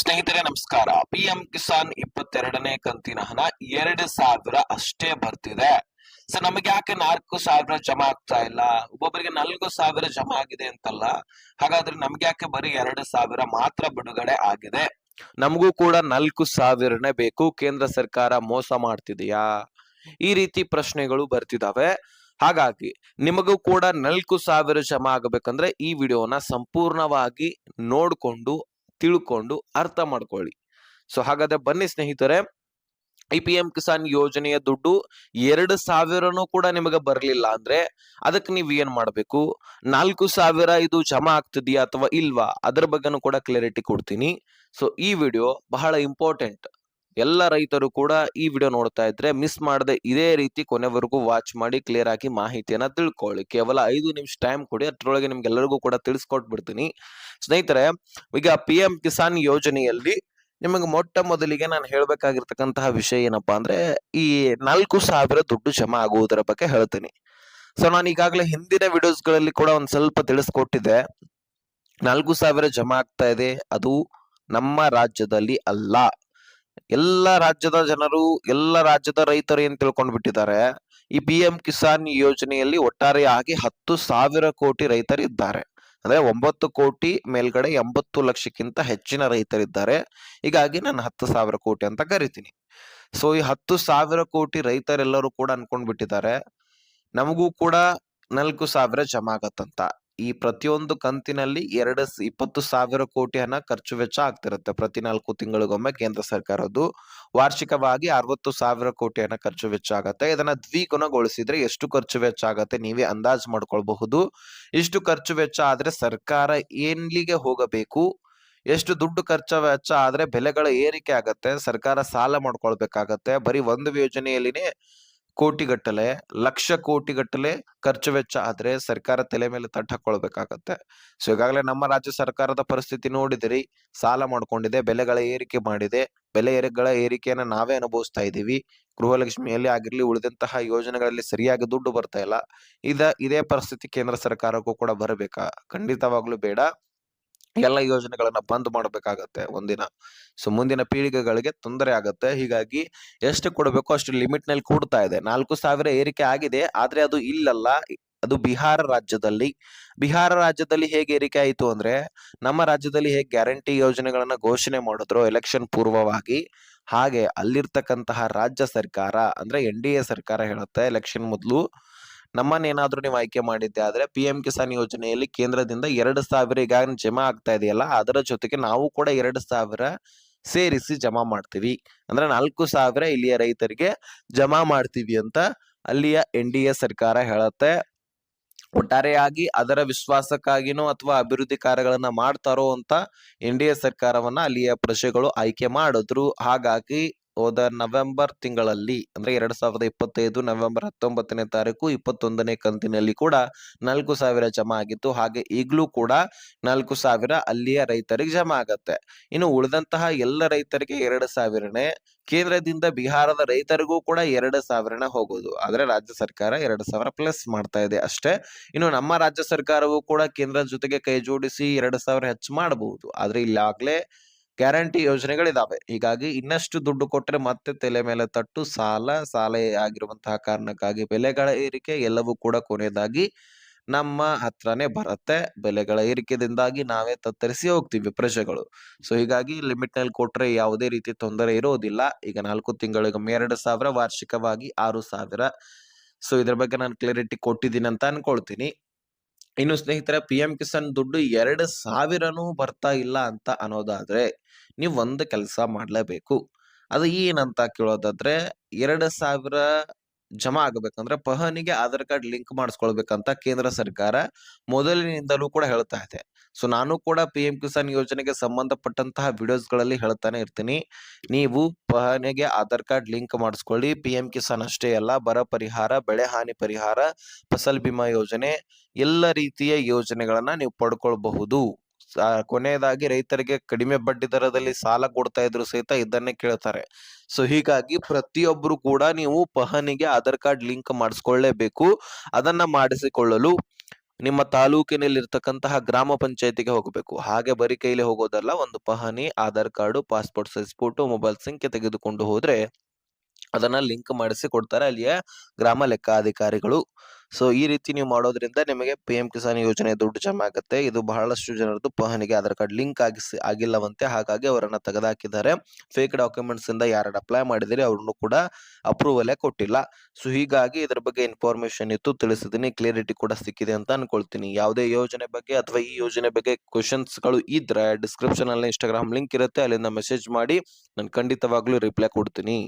ಸ್ನೇಹಿತರೆ ನಮಸ್ಕಾರ. ಪಿಎಂ ಕಿಸಾನ್ 22ನೇ ಕಂತಿನ ಹಣ 2,000 ಅಷ್ಟೇ ಬರ್ತಿದೆ. ಸೊ ನಮಗೆ ಯಾಕೆ 4,000 ಜಮಾ ಆಗ್ತಾ ಇಲ್ಲ? ಒಬ್ಬೊಬ್ಬರಿಗೆ 4,000 ಜಮಾ ಆಗಿದೆ ಅಂತಲ್ಲ. ಹಾಗಾದ್ರೆ ನಮ್ಗೆ ಯಾಕೆ ಬರೀ 2,000 ಮಾತ್ರ ಬಿಡುಗಡೆ ಆಗಿದೆ? ನಮಗೂ ಕೂಡ 4,000ನೇ ಬೇಕು. ಕೇಂದ್ರ ಸರ್ಕಾರ ಮೋಸ ಮಾಡ್ತಿದೆಯಾ? ಈ ರೀತಿ ಪ್ರಶ್ನೆಗಳು ಬರ್ತಿದಾವೆ. ಹಾಗಾಗಿ ನಿಮಗೂ ಕೂಡ 4,000 ಜಮಾ ಆಗಬೇಕಂದ್ರೆ ಈ ವಿಡಿಯೋನ ಸಂಪೂರ್ಣವಾಗಿ ನೋಡ್ಕೊಂಡು ತಿಳ್ಕೊಂಡು ಅರ್ಥ ಮಾಡ್ಕೊಳ್ಳಿ. ಸೊ ಹಾಗಾದ್ರೆ ಬನ್ನಿ ಸ್ನೇಹಿತರೆ, ಈ ಪಿ ಎಂ ಕಿಸಾನ್ ಯೋಜನೆಯ ದುಡ್ಡು 2,000ನೂ ಕೂಡ ನಿಮಗೆ ಬರಲಿಲ್ಲ ಅಂದ್ರೆ ಅದಕ್ಕೆ ನೀವು ಏನ್ ಮಾಡ್ಬೇಕು? 4,000 ಇದು ಜಮಾ ಆಗ್ತಿದ್ಯಾ ಅಥವಾ ಇಲ್ವಾ ಅದ್ರ ಬಗ್ಗೆನೂ ಕೂಡ ಕ್ಲಾರಿಟಿ ಕೊಡ್ತೀನಿ. ಸೊ ಈ ವಿಡಿಯೋ ಬಹಳ ಇಂಪಾರ್ಟೆಂಟ್. ಎಲ್ಲ ರೈತರು ಕೂಡ ಈ ವಿಡಿಯೋ ನೋಡ್ತಾ ಇದ್ರೆ ಮಿಸ್ ಮಾಡದೆ ಇದೇ ರೀತಿ ಕೊನೆವರೆಗೂ ವಾಚ್ ಮಾಡಿ ಕ್ಲಿಯರ್ ಆಗಿ ಮಾಹಿತಿಯನ್ನ ತಿಳ್ಕೊಳ್ಳಿ. ಕೇವಲ 5 ನಿಮಿಷ ಟೈಮ್ ಕೊಡಿ, ಅಷ್ಟರೊಳಗೆ ನಿಮ್ಗೆಲ್ಲರಿಗೂ ಕೂಡ ತಿಳಿಸ್ಕೊಟ್ಬಿಡ್ತೀನಿ. ಸ್ನೇಹಿತರೆ, ಈಗ ಪಿ ಎಂ ಕಿಸಾನ್ ಯೋಜನೆಯಲ್ಲಿ ನಿಮಗೆ ಮೊಟ್ಟ ಮೊದಲಿಗೆ ನಾನು ಹೇಳ್ಬೇಕಾಗಿರ್ತಕ್ಕಂತಹ ವಿಷಯ ಏನಪ್ಪಾ ಅಂದ್ರೆ ಈ 4,000 ದುಡ್ಡು ಜಮಾ ಆಗುವುದರ ಬಗ್ಗೆ ಹೇಳ್ತೀನಿ. ಸೊ ನಾನು ಈಗಾಗಲೇ ಹಿಂದಿನ ವಿಡಿಯೋಸ್ ಗಳಲ್ಲಿ ಕೂಡ ಒಂದ್ ಸ್ವಲ್ಪ ತಿಳಿಸ್ಕೊಟ್ಟಿದ್ದೆ. 4,000 ಜಮಾ ಆಗ್ತಾ ಇದೆ, ಅದು ನಮ್ಮ ರಾಜ್ಯದಲ್ಲಿ ಅಲ್ಲ. ಎಲ್ಲ ರಾಜ್ಯದ ಜನರು, ಎಲ್ಲ ರಾಜ್ಯದ ರೈತರು ಏನ್ ತಿಳ್ಕೊಂಡ್ ಬಿಟ್ಟಿದ್ದಾರೆ, ಈ ಪಿ ಎಂ ಕಿಸಾನ್ ಯೋಜನೆಯಲ್ಲಿ ಒಟ್ಟಾರೆಯಾಗಿ 10,000 ಕೋಟಿ ರೈತರು ಇದ್ದಾರೆ. ಅಂದ್ರೆ 9 ಕೋಟಿ ಮೇಲ್ಗಡೆ 80 ಲಕ್ಷಕ್ಕಿಂತ ಹೆಚ್ಚಿನ ರೈತರಿದ್ದಾರೆ. ಹೀಗಾಗಿ ನಾನು 10,000 ಕೋಟಿ ಅಂತ ಕರಿತೀನಿ. ಸೊ ಈ 10,000 ಕೋಟಿ ರೈತರೆಲ್ಲರೂ ಕೂಡ ಅನ್ಕೊಂಡ್ ಬಿಟ್ಟಿದ್ದಾರೆ ನಮಗೂ ಕೂಡ 4,000 ಜಮಾ ಆಗತ್ತಂತ. ಈ ಪ್ರತಿಯೊಂದು ಕಂತಿನಲ್ಲಿ 20,000 ಕೋಟಿ ಹಣ ಖರ್ಚು ವೆಚ್ಚ ಆಗ್ತಿರುತ್ತೆ. ಪ್ರತಿ 4 ತಿಂಗಳಿಗೊಮ್ಮೆ ಕೇಂದ್ರ ಸರ್ಕಾರದ್ದು ವಾರ್ಷಿಕವಾಗಿ 60,000 ಕೋಟಿ ಹಣ ಖರ್ಚು ವೆಚ್ಚ ಆಗತ್ತೆ. ಇದನ್ನ ದ್ವಿಗುಣಗೊಳಿಸಿದ್ರೆ ಎಷ್ಟು ಖರ್ಚು ವೆಚ್ಚ ಆಗತ್ತೆ ನೀವೇ ಅಂದಾಜ್ ಮಾಡ್ಕೊಳ್ಬಹುದು. ಇಷ್ಟು ಖರ್ಚು ವೆಚ್ಚ ಆದ್ರೆ ಸರ್ಕಾರ ಎಲ್ಲಿಗೆ ಹೋಗಬೇಕು? ಎಷ್ಟು ದುಡ್ಡು ಖರ್ಚು ವೆಚ್ಚ ಆದ್ರೆ ಬೆಲೆಗಳ ಏರಿಕೆ ಆಗತ್ತೆ, ಸರ್ಕಾರ ಸಾಲ ಮಾಡ್ಕೊಳ್ಬೇಕಾಗತ್ತೆ. ಬರೀ ಒಂದು ಯೋಜನೆಯಲ್ಲಿನೇ ಕೋಟಿಗಟ್ಟಲೆ, ಲಕ್ಷ ಕೋಟಿಗಟ್ಟಲೆ ಖರ್ಚು ವೆಚ್ಚ ಆದ್ರೆ ಸರ್ಕಾರ ತಲೆ ಮೇಲೆ ತಟ್ಟು ಹಾಕೊಳ್ಬೇಕಾಗತ್ತೆ. ಸೊ ಈಗಾಗಲೇ ನಮ್ಮ ರಾಜ್ಯ ಸರ್ಕಾರದ ಪರಿಸ್ಥಿತಿ ನೋಡಿದಿರಿ. ಸಾಲ ಮಾಡ್ಕೊಂಡಿದೆ, ಬೆಲೆಗಳ ಏರಿಕೆ ಮಾಡಿದೆ. ಬೆಲೆಗಳ ಏರಿಕೆಯನ್ನ ನಾವೇ ಅನುಭವಿಸ್ತಾ ಇದ್ದೀವಿ. ಗೃಹಲಕ್ಷ್ಮಿಯಲ್ಲಿ ಆಗಿರ್ಲಿ, ಉಳಿದಂತಹ ಯೋಜನೆಗಳಲ್ಲಿ ಸರಿಯಾಗಿ ದುಡ್ಡು ಬರ್ತಾ ಇಲ್ಲ. ಇದೇ ಪರಿಸ್ಥಿತಿ ಕೇಂದ್ರ ಸರ್ಕಾರಕ್ಕೂ ಕೂಡ ಬರಬೇಕಾ? ಖಂಡಿತವಾಗ್ಲೂ ಬೇಡ. ಎಲ್ಲ ಯೋಜನೆಗಳನ್ನ ಬಂದ್ ಮಾಡಬೇಕಾಗತ್ತೆ ಒಂದಿನ. ಸೊ ಮುಂದಿನ ಪೀಳಿಗೆಗಳಿಗೆ ತೊಂದರೆ ಆಗತ್ತೆ. ಹೀಗಾಗಿ ಎಷ್ಟು ಕೊಡಬೇಕು ಅಷ್ಟು ಲಿಮಿಟ್ ನಲ್ಲಿ ಕೂಡ್ತಾ ಇದೆ. 4,000 ಏರಿಕೆ ಆಗಿದೆ, ಆದ್ರೆ ಅದು ಇಲ್ಲಲ್ಲ, ಅದು ಬಿಹಾರ ರಾಜ್ಯದಲ್ಲಿ. ಬಿಹಾರ ರಾಜ್ಯದಲ್ಲಿ ಹೇಗೆ ಏರಿಕೆ ಆಯಿತು ಅಂದ್ರೆ, ನಮ್ಮ ರಾಜ್ಯದಲ್ಲಿ ಹೇಗೆ ಗ್ಯಾರಂಟಿ ಯೋಜನೆಗಳನ್ನ ಘೋಷಣೆ ಮಾಡಿದ್ರು ಎಲೆಕ್ಷನ್ ಪೂರ್ವವಾಗಿ, ಹಾಗೆ ಅಲ್ಲಿರ್ತಕ್ಕಂತಹ ರಾಜ್ಯ ಸರ್ಕಾರ ಅಂದ್ರೆ NDA ಸರ್ಕಾರ ಹೇಳುತ್ತೆ ಎಲೆಕ್ಷನ್ ಮೊದಲು, ನಮ್ಮನ್ನೇನಾದ್ರೂ ನೀವು ಆಯ್ಕೆ ಮಾಡಿದ್ದೆ ಆದ್ರೆ ಪಿ ಎಂ ಕಿಸಾನ್ ಯೋಜನೆಯಲ್ಲಿ ಕೇಂದ್ರದಿಂದ 2,000 ಈಗಾಗಲೇ ಜಮಾ ಆಗ್ತಾ ಇದೆಯಲ್ಲ, ಅದರ ಜೊತೆಗೆ ನಾವು ಕೂಡ 2,000 ಸೇರಿಸಿ ಜಮಾ ಮಾಡ್ತೀವಿ. ಅಂದ್ರೆ 4,000 ಇಲ್ಲಿಯ ರೈತರಿಗೆ ಜಮಾ ಮಾಡ್ತೀವಿ ಅಂತ ಅಲ್ಲಿಯ NDA ಸರ್ಕಾರ ಹೇಳುತ್ತೆ. ಒಟ್ಟಾರೆಯಾಗಿ ಅದರ ವಿಶ್ವಾಸಕ್ಕಾಗಿನೋ ಅಥವಾ ಅಭಿವೃದ್ಧಿ ಕಾರ್ಯಗಳನ್ನ ಮಾಡ್ತಾರೋ ಅಂತ NDA ಸರ್ಕಾರವನ್ನ ಅಲ್ಲಿಯ ಪ್ರಜೆಗಳು ಆಯ್ಕೆ ಮಾಡಿದ್ರು. ಹಾಗಾಗಿ ಹೋದ ನವೆಂಬರ್ ತಿಂಗಳಲ್ಲಿ ಅಂದ್ರೆ 2025 ನವೆಂಬರ್ 19ನೇ ತಾರೀಕು 21ನೇ ಕಂತಿನಲ್ಲಿ ಕೂಡ 4,000 ಜಮಾ ಆಗಿತ್ತು. ಹಾಗೆ ಈಗಲೂ ಕೂಡ 4,000 ಅಲ್ಲಿಯ ರೈತರಿಗೆ ಜಮಾ ಆಗತ್ತೆ. ಇನ್ನು ಉಳಿದಂತಹ ಎಲ್ಲ ರೈತರಿಗೆ 2,000ನೇ. ಕೇಂದ್ರದಿಂದ ಬಿಹಾರದ ರೈತರಿಗೂ ಕೂಡ 2,000ನೇ ಹೋಗೋದು. ಆದ್ರೆ ರಾಜ್ಯ ಸರ್ಕಾರ 2,000 ಪ್ಲಸ್ ಮಾಡ್ತಾ ಇದೆ ಅಷ್ಟೇ. ಇನ್ನು ನಮ್ಮ ರಾಜ್ಯ ಸರ್ಕಾರವು ಕೂಡ ಕೇಂದ್ರದ ಜೊತೆಗೆ ಕೈ ಜೋಡಿಸಿ 2,000 ಹೆಚ್ಚು ಮಾಡಬಹುದು. ಆದ್ರೆ ಇಲ್ಲಾಗ್ಲೇ ಗ್ಯಾರಂಟಿ ಯೋಜನೆಗಳಿದಾವೆ. ಹೀಗಾಗಿ ಇನ್ನಷ್ಟು ದುಡ್ಡು ಕೊಟ್ರೆ ಮತ್ತೆ ತಲೆ ಮೇಲೆ ತಟ್ಟು ಸಾಲ ಆಗಿರುವಂತಹ ಕಾರಣಕ್ಕಾಗಿ ಬೆಲೆಗಳ ಏರಿಕೆ ಎಲ್ಲವೂ ಕೂಡ ಕೊನೆಯದಾಗಿ ನಮ್ಮ ಹತ್ರನೇ ಬರುತ್ತೆ. ಬೆಲೆಗಳ ಏರಿಕೆದಿಂದಾಗಿ ನಾವೇ ತತ್ತರಿಸಿ ಹೋಗ್ತೀವಿ ಪ್ರಜೆಗಳು. ಸೊ ಹೀಗಾಗಿ ಲಿಮಿಟ್ ನಲ್ಲಿ ಕೊಟ್ರೆ ಯಾವುದೇ ರೀತಿ ತೊಂದರೆ ಇರೋದಿಲ್ಲ. ಈಗ 4 ತಿಂಗಳಿಗೊಮ್ಮೆ 2,000, ವಾರ್ಷಿಕವಾಗಿ 6,000. ಸೊ ಇದ್ರ ಬಗ್ಗೆ ನಾನು ಕ್ಲಾರಿಟಿ ಕೊಟ್ಟಿದ್ದೀನಿ ಅಂತ ಅನ್ಕೊಳ್ತೀನಿ. ಇನ್ನು ಸ್ನೇಹಿತರೆ, ಪಿ ಎಂ ಕಿಸಾನ್ ದುಡ್ಡು 2,000ನೂ ಬರ್ತಾ ಇಲ್ಲ ಅಂತ ಅನ್ನೋದಾದ್ರೆ ನೀವು ಒಂದು ಕೆಲಸ ಮಾಡ್ಲೇಬೇಕು. ಅದು ಏನಂತ ಕೇಳೋದಾದ್ರೆ, 2,000 ಜಮಾ ಆಗಬೇಕಂದ್ರೆ ಪಹಣಿಗೆ ಆಧಾರ್ ಕಾರ್ಡ್ ಲಿಂಕ್ ಮಾಡಿಸ್ಕೊಳ್ಬೇಕಂತ ಕೇಂದ್ರ ಸರ್ಕಾರ ಮೊದಲಿನಿಂದಲೂ ಕೂಡ ಹೇಳ್ತಾ ಇದೆ. ಸೊ ನಾನು ಕೂಡ ಪಿ ಎಂ ಕಿಸಾನ್ ಯೋಜನೆಗೆ ಸಂಬಂಧಪಟ್ಟಂತಹ ವಿಡಿಯೋಸ್ ಗಳಲ್ಲಿ ಹೇಳ್ತಾನೆ ಇರ್ತೀನಿ. ನೀವು ಪಹಣಿಗೆ ಆಧಾರ್ ಕಾರ್ಡ್ ಲಿಂಕ್ ಮಾಡಿಸ್ಕೊಳ್ಳಿ. ಪಿ ಎಂ ಕಿಸಾನ್ ಅಷ್ಟೇ ಅಲ್ಲ, ಬರ ಪರಿಹಾರ, ಬೆಳೆ ಹಾನಿ ಪರಿಹಾರ, ಫಸಲ್ ಬಿಮಾ ಯೋಜನೆ, ಎಲ್ಲ ರೀತಿಯ ಯೋಜನೆಗಳನ್ನ ನೀವು ಪಡ್ಕೊಳ್ಬಹುದು. ಕೊನೆಯದಾಗಿ ರೈತರಿಗೆ ಕಡಿಮೆ ಬಡ್ಡಿ ದರದಲ್ಲಿ ಸಾಲ ಕೊಡ್ತಾ ಇದ್ರು ಸಹಿತ ಇದನ್ನೇ ಕೇಳ್ತಾರೆ. ಸೊ ಹೀಗಾಗಿ ಪ್ರತಿಯೊಬ್ರು ಕೂಡ ನೀವು ಪಹಣಿಗೆ ಆಧಾರ್ ಕಾರ್ಡ್ ಲಿಂಕ್ ಮಾಡಿಸ್ಕೊಳ್ಳೇಬೇಕು. ಅದನ್ನ ಮಾಡಿಸಿಕೊಳ್ಳಲು ನಿಮ್ಮ ತಾಲೂಕಿನಲ್ಲಿರ್ತಕ್ಕಂತಹ ಗ್ರಾಮ ಪಂಚಾಯತಿಗೆ ಹೋಗಬೇಕು. ಹಾಗೆ ಬರಿ ಕೈಲಿ ಹೋಗೋದಲ್ಲ. ಒಂದು ಪಹಣಿ, Aadhaar card, passport size photo, mobile ಸಂಖ್ಯೆ ತೆಗೆದುಕೊಂಡು ಹೋದ್ರೆ ಅದನ್ನ ಲಿಂಕ್ ಮಾಡಿಸಿ ಕೊಡ್ತಾರೆ ಅಲ್ಲಿಯ ಗ್ರಾಮ ಲೆಕ್ಕಾಧಿಕಾರಿಗಳು. ಸೊ ಈ ರೀತಿ ನೀವು ಮಾಡೋದ್ರಿಂದ ನಿಮಗೆ ಪಿಎಂ ಕಿಸಾನ್ ಯೋಜನೆ ದುಡ್ಡು ಜಮಾ ಆಗುತ್ತೆ. ಇದು ಬಹಳಷ್ಟು ಜನರದ್ದು ಪಹಣಿಗೆ ಆಧಾರ್ ಕಾರ್ಡ್ ಲಿಂಕ್ ಆಗಿಲ್ಲವಂತೆ, ಹಾಗಾಗಿ ಅವರನ್ನ ತೆಗೆದುಹಾಕಿದ್ದಾರೆ. ಫೇಕ್ ಡಾಕ್ಯುಮೆಂಟ್ಸ್ ಇಂದ ಯಾರು ಅಪ್ಲೈ ಮಾಡಿದಿರಿ ಅವ್ರನ್ನು ಕೂಡ ಅಪ್ರೂವಲೇ ಕೊಟ್ಟಿಲ್ಲ. ಸೊ ಹೀಗಾಗಿ ಇದ್ರ ಬಗ್ಗೆ ಇನ್ಫಾರ್ಮೇಶನ್ ಇತ್ತು, ತಿಳಿಸಿದೀನಿ. ಕ್ಲಿಯರಿಟಿ ಕೂಡ ಸಿಕ್ಕಿದೆ ಅಂತ ಅನ್ಕೊಳ್ತೀನಿ. ಯಾವುದೇ ಯೋಜನೆ ಬಗ್ಗೆ ಅಥವಾ ಈ ಯೋಜನೆ ಬಗ್ಗೆ ಕ್ವಶನ್ಸ್ ಗಳು ಇದ್ರೆ ಡಿಸ್ಕ್ರಿಪ್ಷನ್ ಅಲ್ಲಿ ಇನ್ಸ್ಟಾಗ್ರಾಮ್ ಲಿಂಕ್ ಇರುತ್ತೆ, ಅಲ್ಲಿಂದ ಮೆಸೇಜ್ ಮಾಡಿ ನಾನು ಖಂಡಿತವಾಗ್ಲೂ ರಿಪ್ಲೈ ಕೊಡ್ತೀನಿ.